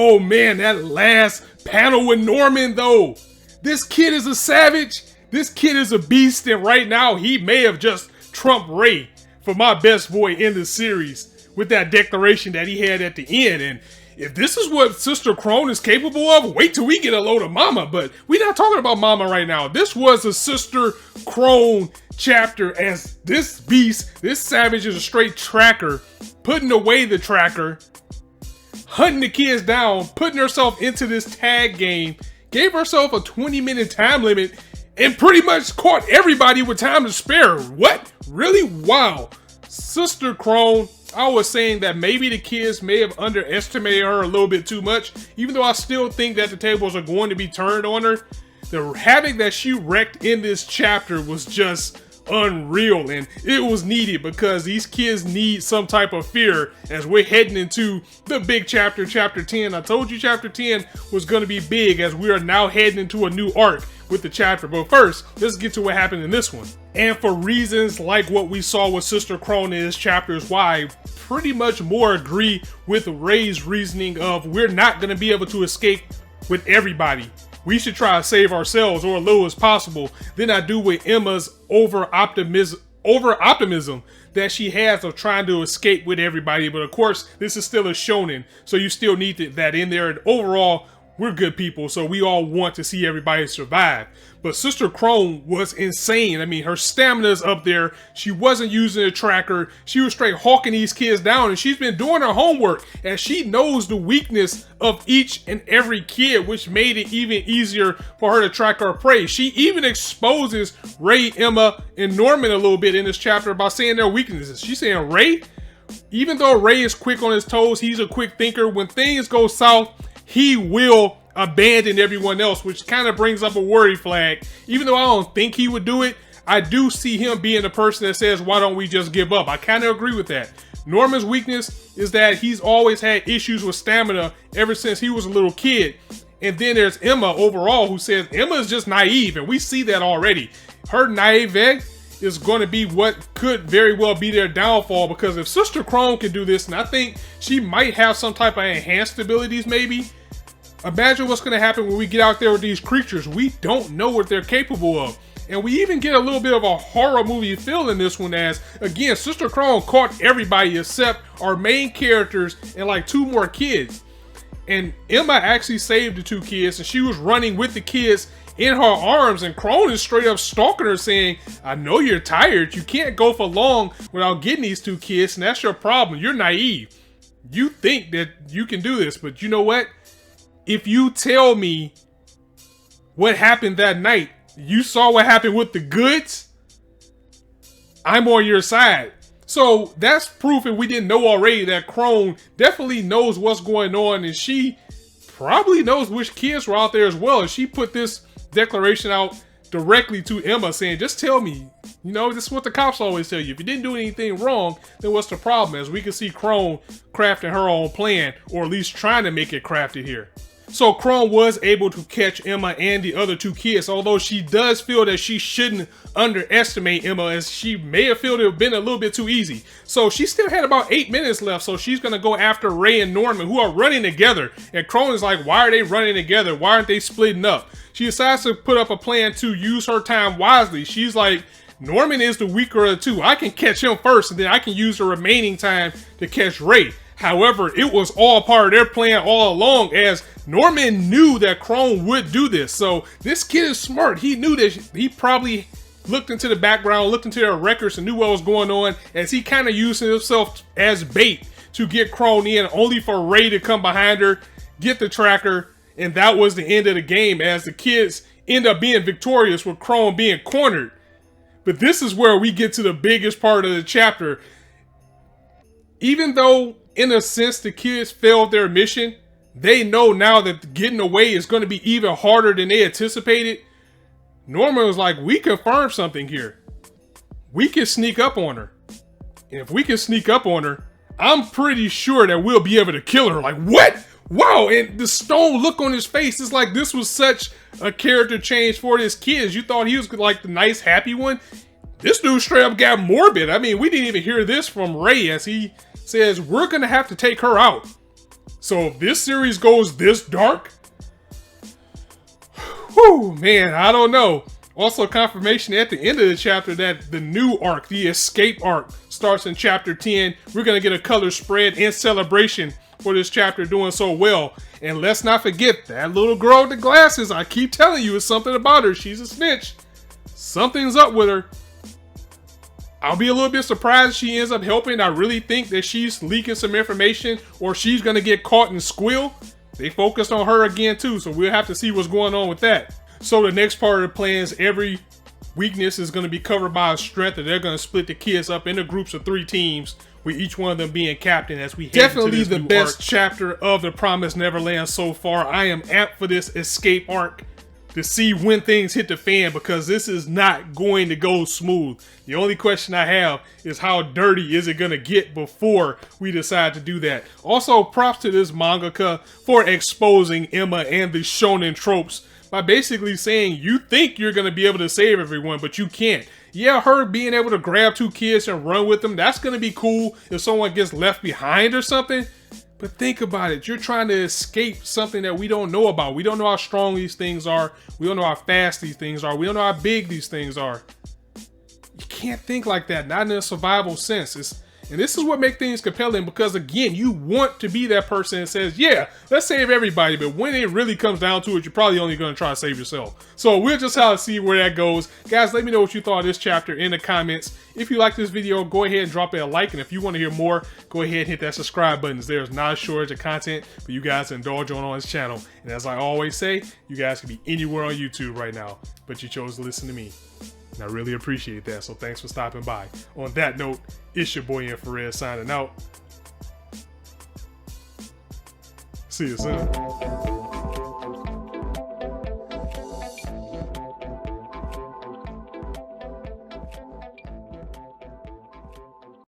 Oh man, that last panel with Norman though. This kid is a savage. This kid is a beast, and right now he may have just trumped Ray for my best boy in the series with that declaration that he had at the end. And if this is what Sister Krone is capable of, wait till we get a load of Mama. But we're not talking about Mama right now. This was a Sister Krone chapter, as this beast, this savage is a straight tracker, putting away the tracker, hunting the kids down, putting herself into this tag game, gave herself a 20-minute time limit, and pretty much caught everybody with time to spare. What? Really? Wow. Sister Krone, I was saying that maybe the kids may have underestimated her a little bit too much, even though I still think that the tables are going to be turned on her. The havoc that she wrecked in this chapter was just unreal, and it was needed because these kids need some type of fear as we're heading into the big chapter, chapter 10. I told you chapter 10 was going to be big, as we are now heading into a new arc with the chapter. But first, let's get to what happened in this one. And for reasons like what we saw with Sister Krone in this chapter is why I pretty much more agree with Ray's reasoning of we're not going to be able to escape with everybody. We should try to save ourselves, or as little as possible, than I do with Emma's over optimism that she has of trying to escape with everybody. But of course, this is still a shonen, so you still need that in there. And overall, we're good people, so we all want to see everybody survive. But Sister Krone was insane. I mean, her stamina's up there. She wasn't using a tracker. She was straight hawking these kids down, and she's been doing her homework, and she knows the weakness of each and every kid, which made it even easier for her to track her prey. She even exposes Ray, Emma, and Norman a little bit in this chapter by saying their weaknesses. She's saying Ray, even though Ray is quick on his toes, he's a quick thinker. When things go south, he will abandon everyone else, which kind of brings up a worry flag. Even though I don't think he would do it, I do see him being the person that says, why don't we just give up? I kind of agree with that. Norman's weakness is that he's always had issues with stamina ever since he was a little kid. And then there's Emma overall, who says Emma is just naive, and we see that already. Her naivete is going to be what could very well be their downfall, because if Sister Krone can do this, and I think she might have some type of enhanced abilities maybe, imagine what's going to happen when we get out there with these creatures. We don't know what they're capable of. And we even get a little bit of a horror movie feel in this one, as, again, Sister Krone caught everybody except our main characters and like 2 more kids. And Emma actually saved the 2 kids, and she was running with the kids in her arms, and Krone is straight up stalking her, saying, I know you're tired. You can't go for long without getting these 2 kids, and that's your problem. You're naive. You think that you can do this, but you know what? If you tell me what happened that night, you saw what happened with the goods, I'm on your side. So that's proof, if we didn't know already, that Krone definitely knows what's going on, and she probably knows which kids were out there as well. And she put this declaration out directly to Emma, saying, just tell me, you know, this is what the cops always tell you. If you didn't do anything wrong, then what's the problem? As we can see Krone crafting her own plan, or at least trying to make it crafted here. So Krone was able to catch Emma and the other 2 kids, although she does feel that she shouldn't underestimate Emma, as she may have felt it have been a little bit too easy. So she still had about 8 minutes left, so she's going to go after Ray and Norman, who are running together. And Krone is like, why are they running together? Why aren't they splitting up? She decides to put up a plan to use her time wisely. She's like, Norman is the weaker of the 2. I can catch him first, and then I can use the remaining time to catch Ray. However, it was all part of their plan all along, as Norman knew that Krone would do this. So this kid is smart. He knew that he probably looked into the background, looked into their records, and knew what was going on, as he kind of used himself as bait to get Krone in, only for Ray to come behind her, get the tracker, and that was the end of the game, as the kids end up being victorious with Krone being cornered. But this is where we get to the biggest part of the chapter. Even though, in a sense, the kids failed their mission, they know now that getting away is going to be even harder than they anticipated. Norman was like, we confirmed something here. We can sneak up on her. And if we can sneak up on her, I'm pretty sure that we'll be able to kill her. Like, what? Wow. And the stone look on his face is like, this was such a character change for this kid. You thought he was like the nice, happy one. This dude straight up got morbid. I mean, we didn't even hear this from Ray, as he says, we're going to have to take her out. So if this series goes this dark, whew, man, I don't know. Also, confirmation at the end of the chapter that the new arc, the escape arc, starts in chapter 10. We're going to get a color spread and celebration for this chapter doing so well. And let's not forget that little girl with the glasses. I keep telling you, it's something about her. She's a snitch. Something's up with her. I'll be a little bit surprised if she ends up helping. I really think that she's leaking some information or she's going to get caught and squeal. They focused on her again too, so we'll have to see what's going on with that. So the next part of the plan is every weakness is going to be covered by a strength, and they're going to split the kids up into groups of 3 teams, with each one of them being captain as we head definitely into this the best arc. Chapter of the Promised Neverland so far. I am amped for this escape arc to see when things hit the fan, because this is not going to go smooth. The only question I have is how dirty is it going to get before we decide to do that. Also, props to this mangaka for exposing Emma and the shonen tropes by basically saying you think you're going to be able to save everyone, but you can't. Yeah, her being able to grab 2 kids and run with them, that's going to be cool if someone gets left behind or something. But think about it. You're trying to escape something that we don't know about. We don't know how strong these things are. We don't know how fast these things are. We don't know how big these things are. You can't think like that, not in a survival sense. And this is what makes things compelling, because again, you want to be that person that says, yeah, let's save everybody. But when it really comes down to it, you're probably only going to try to save yourself. So we'll just have to see where that goes. Guys, let me know what you thought of this chapter in the comments. If you like this video, go ahead and drop it a like. And if you want to hear more, go ahead and hit that subscribe button. There's not a shortage of content for you guys to indulge on this channel. And as I always say, you guys can be anywhere on YouTube right now, but you chose to listen to me. And I really appreciate that, so thanks for stopping by. On that note, it's your boy Infrar-Ed signing out. See you soon.